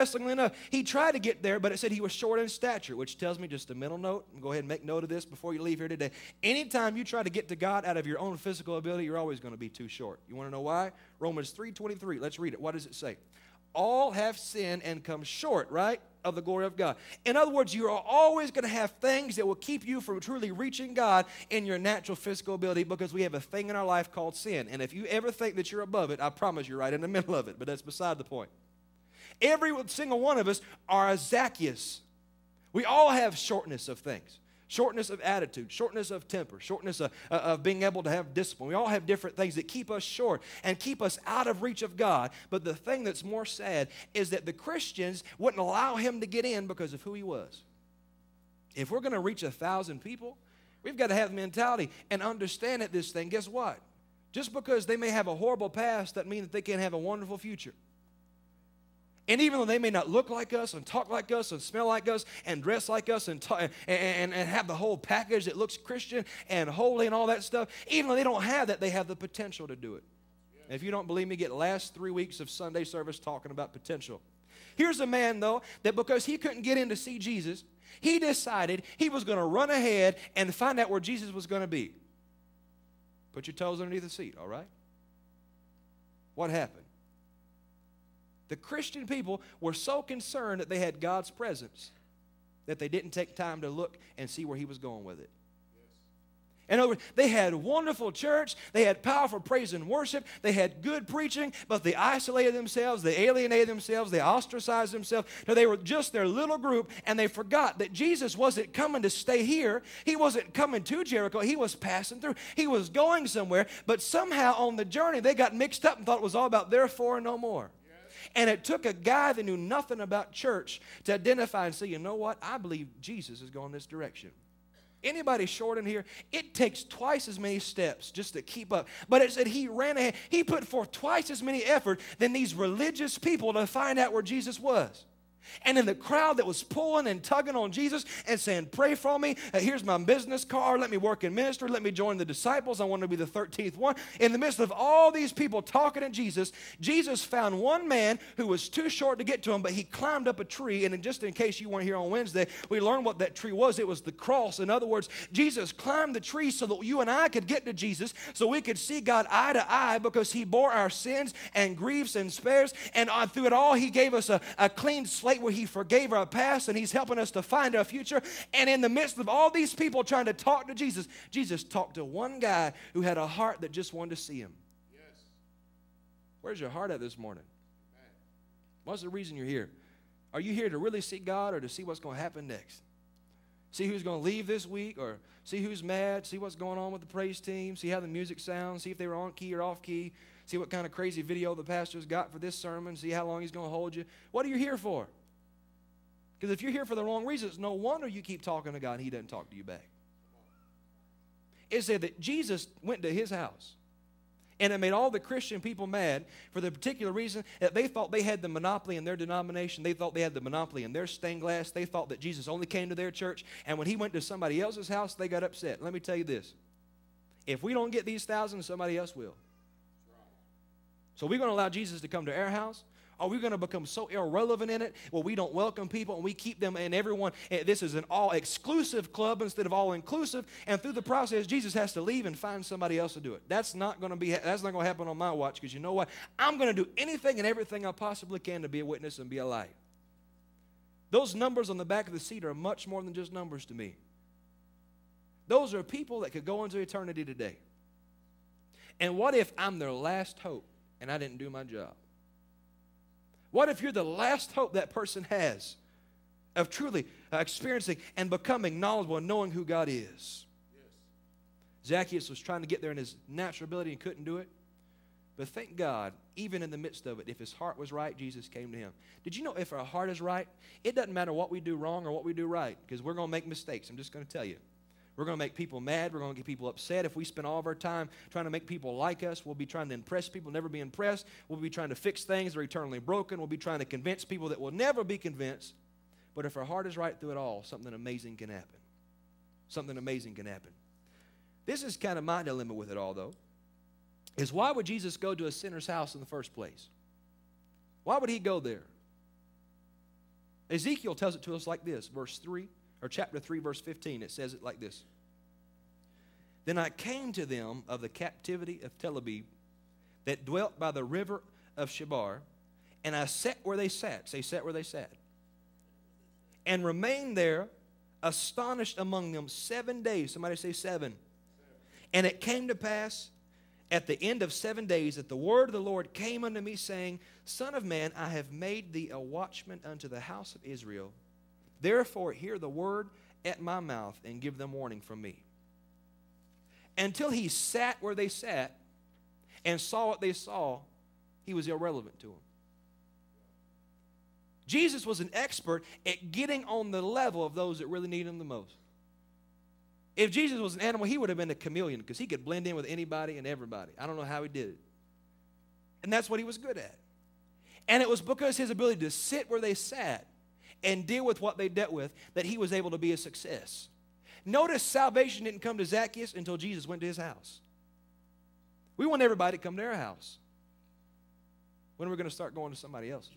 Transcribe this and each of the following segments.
Interestingly enough, he tried to get there, but it said he was short in stature, which tells me just a mental note. Go ahead and make note of this before you leave here today. Anytime you try to get to God out of your own physical ability, you're always going to be too short. You want to know why? Romans 3:23. Let's read it. What does it say? All have sinned and come short, right, of the glory of God. In other words, you are always going to have things that will keep you from truly reaching God in your natural physical ability, because we have a thing in our life called sin. And if you ever think that you're above it, I promise you're right in the middle of it, but that's beside the point. Every single one of us are a Zacchaeus. We all have shortness of things. Shortness of attitude, shortness of temper, shortness of being able to have discipline. We all have different things that keep us short and keep us out of reach of God. But the thing that's more sad is that the Christians wouldn't allow him to get in because of who he was. If we're going to reach 1,000 people, we've got to have the mentality and understand that this thing, guess what? Just because they may have a horrible past doesn't mean that they can't have a wonderful future. And even though they may not look like us and talk like us and smell like us and dress like us and have the whole package that looks Christian and holy and all that stuff, even though they don't have that, they have the potential to do it. If you don't believe me, get the last 3 weeks of Sunday service talking about potential. Here's a man, though, that because he couldn't get in to see Jesus, he decided he was going to run ahead and find out where Jesus was going to be. Put your toes underneath the seat, all right? What happened? The Christian people were so concerned that they had God's presence that they didn't take time to look and see where he was going with it. In other words, they had wonderful church, they had powerful praise and worship, they had good preaching, but they isolated themselves, they alienated themselves, they ostracized themselves. No, they were just their little group, and they forgot that Jesus wasn't coming to stay here. He wasn't coming to Jericho. He was passing through. He was going somewhere, but somehow on the journey they got mixed up and thought it was all about therefore and no more. And it took a guy that knew nothing about church to identify and say, you know what? I believe Jesus is going this direction. Anybody short in here? It takes twice as many steps just to keep up. But it said he ran ahead. He put forth twice as many effort than these religious people to find out where Jesus was. And in the crowd that was pulling and tugging on Jesus and saying, pray for me, here's my business card, let me work in ministry, let me join the disciples, I want to be the 13th one. In the midst of all these people talking to Jesus, Jesus found one man who was too short to get to him, but he climbed up a tree. And just in case you weren't here on Wednesday, we learned what that tree was. It was the cross. In other words, Jesus climbed the tree so that you and I could get to Jesus, so we could see God eye to eye, because he bore our sins and griefs and spares. And through it all, he gave us a clean slate where he forgave our past, and he's helping us to find our future. And in the midst of all these people trying to talk to Jesus, Jesus talked to one guy who had a heart that just wanted to see him. Yes. Where's your heart at this morning? Amen. What's the reason you're here? Are you here to really see God, or to see what's going to happen next? See who's going to leave this week, or see who's mad, see what's going on with the praise team, see how the music sounds, see if they were on key or off key, see what kind of crazy video the pastor's got for this sermon, see how long he's going to hold you. What are you here for? Because if you're here for the wrong reasons, no wonder you keep talking to God and he doesn't talk to you back. It said that Jesus went to his house, and it made all the Christian people mad for the particular reason that they thought they had the monopoly in their denomination. They thought they had the monopoly in their stained glass. They thought that Jesus only came to their church, and when he went to somebody else's house, they got upset. Let me tell you this. If we don't get these thousands, somebody else will. So we're going to allow Jesus to come to our house? Are we going to become so irrelevant in it where we don't welcome people and we keep them and everyone? This is an all-exclusive club instead of all-inclusive. And through the process, Jesus has to leave and find somebody else to do it. That's not going to happen on my watch, because you know what? I'm going to do anything and everything I possibly can to be a witness and be a light. Those numbers on the back of the seat are much more than just numbers to me. Those are people that could go into eternity today. And what if I'm their last hope and I didn't do my job? What if you're the last hope that person has of truly experiencing and becoming knowledgeable and knowing who God is? Yes. Zacchaeus was trying to get there in his natural ability and couldn't do it. But thank God, even in the midst of it, if his heart was right, Jesus came to him. Did you know if our heart is right, it doesn't matter what we do wrong or what we do right, because we're going to make mistakes. I'm just going to tell you. We're going to make people mad. We're going to get people upset. If we spend all of our time trying to make people like us, we'll be trying to impress people, never be impressed. We'll be trying to fix things that are eternally broken. We'll be trying to convince people that will never be convinced. But if our heart is right through it all, something amazing can happen. Something amazing can happen. This is kind of my dilemma with it all, though, is why would Jesus go to a sinner's house in the first place? Why would he go there? Ezekiel tells it to us like this, verse 3, or chapter 3, verse 15. It says it like this. Then I came to them of the captivity of Tel Aviv that dwelt by the river of Shebar, and I sat where they sat. Say, sat where they sat. And remained there, astonished among them 7 days. Somebody say 7. And it came to pass at the end of 7 days that the word of the Lord came unto me, saying, Son of man, I have made thee a watchman unto the house of Israel. Therefore hear the word at my mouth, and give them warning from me. Until he sat where they sat and saw what they saw, he was irrelevant to them. Jesus was an expert at getting on the level of those that really need him the most. If Jesus was an animal, he would have been a chameleon because he could blend in with anybody and everybody. I don't know how he did it. And that's what he was good at. And it was because his ability to sit where they sat and deal with what they dealt with that he was able to be a success. Notice salvation didn't come to Zacchaeus until Jesus went to his house. We want everybody to come to our house. When are we going to start going to somebody else's?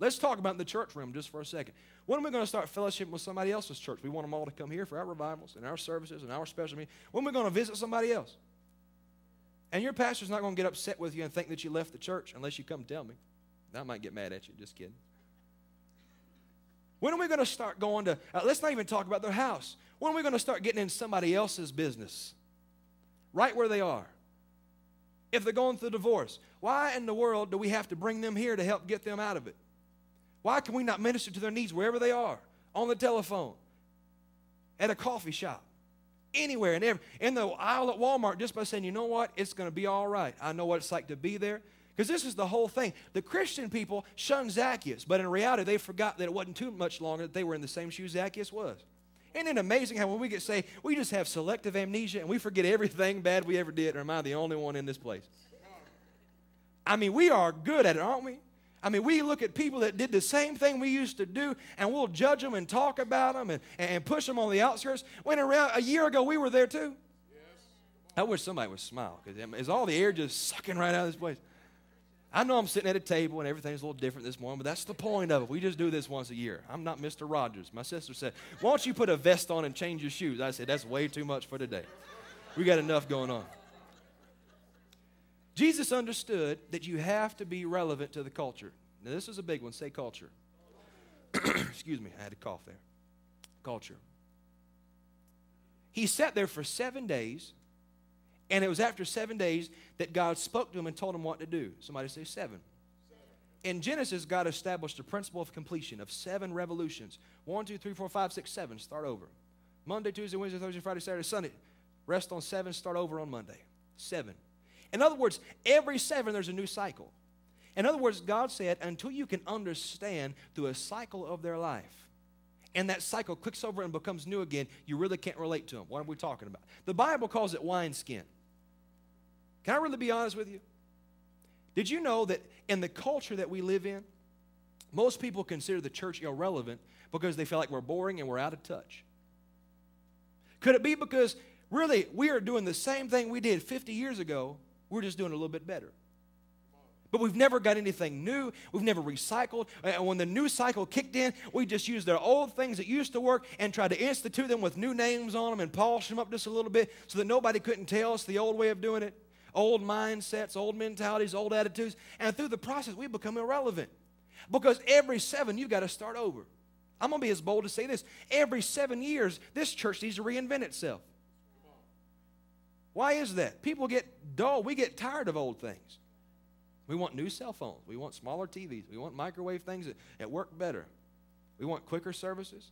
Let's talk about the church room just for a second. When are we going to start fellowshipping with somebody else's church? We want them all to come here for our revivals and our services and our special meetings. When are we going to visit somebody else? And your pastor's not going to get upset with you and think that you left the church unless you come tell me. I might get mad at you. Just kidding. When are we going to start going to, let's not even talk about their house. When are we going to start getting in somebody else's business? Right where they are. If they're going through divorce, why in the world do we have to bring them here to help get them out of it? Why can we not minister to their needs wherever they are? On the telephone, at a coffee shop, anywhere, and in the aisle at Walmart, just by saying, you know what, it's going to be all right. I know what it's like to be there. Because this is the whole thing. The Christian people shunned Zacchaeus, but in reality, they forgot that it wasn't too much longer that they were in the same shoes Zacchaeus was. Isn't it amazing how when we get saved, we just have selective amnesia and we forget everything bad we ever did, or am I the only one in this place? I mean, we are good at it, aren't we? I mean, we look at people that did the same thing we used to do, and we'll judge them and talk about them and push them on the outskirts. When around a year ago, we were there too. Yes. I wish somebody would smile, because is all the air just sucking right out of this place? I know I'm sitting at a table and everything's a little different this morning, but that's the point of it. We just do this once a year. I'm not Mr. Rogers. My sister said, why don't you put a vest on and change your shoes? I said, that's way too much for today. We got enough going on. Jesus understood that you have to be relevant to the culture. Now, this is a big one. Say culture. Excuse me. I had to cough there. Culture. He sat there for 7 days, and it was after 7 days that God spoke to him and told him what to do. Somebody say 7. In Genesis, God established a principle of completion of 7 revolutions. 1, 2, 3, 4, 5, 6, 7. Start over. Monday, Tuesday, Wednesday, Thursday, Friday, Saturday, Sunday. Rest on 7. Start over on Monday. 7. In other words, every 7 there's a new cycle. In other words, God said, until you can understand through a cycle of their life, and that cycle clicks over and becomes new again, you really can't relate to them. What are we talking about? The Bible calls it wineskin. Can I really be honest with you? Did you know that in the culture that we live in, most people consider the church irrelevant because they feel like we're boring and we're out of touch? Could it be because really we are doing the same thing we did 50 years ago, we're just doing it a little bit better? But we've never got anything new. We've never recycled. And when the new cycle kicked in, we just used their old things that used to work and tried to institute them with new names on them and polish them up just a little bit so that nobody couldn't tell us the old way of doing it. Old mindsets, old mentalities, old attitudes. And through the process, we become irrelevant. Because every 7, you've got to start over. I'm going to be as bold to say this. Every 7 years, this church needs to reinvent itself. Why is that? People get dull. We get tired of old things. We want new cell phones. We want smaller TVs. We want microwave things that work better. We want quicker services.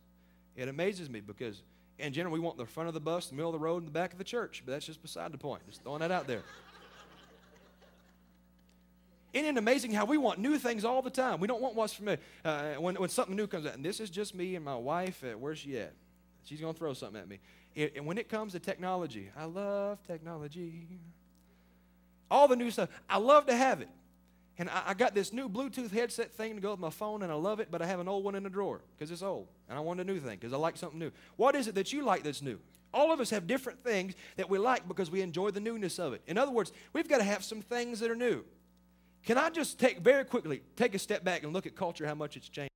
It amazes me because, in general, we want the front of the bus, the middle of the road, and the back of the church. But that's just beside the point. Just throwing that out there. Isn't it amazing how we want new things all the time? We don't want what's familiar. When something new comes out, and this is just me and my wife, where's she at? She's going to throw something at me. And when it comes to technology, I love technology. All the new stuff, I love to have it. And I got this new Bluetooth headset thing to go with my phone, and I love it, but I have an old one in the drawer because it's old. And I want a new thing because I like something new. What is it that you like that's new? All of us have different things that we like because we enjoy the newness of it. In other words, we've got to have some things that are new. Can I just take very quickly, take a step back and look at culture, how much it's changed?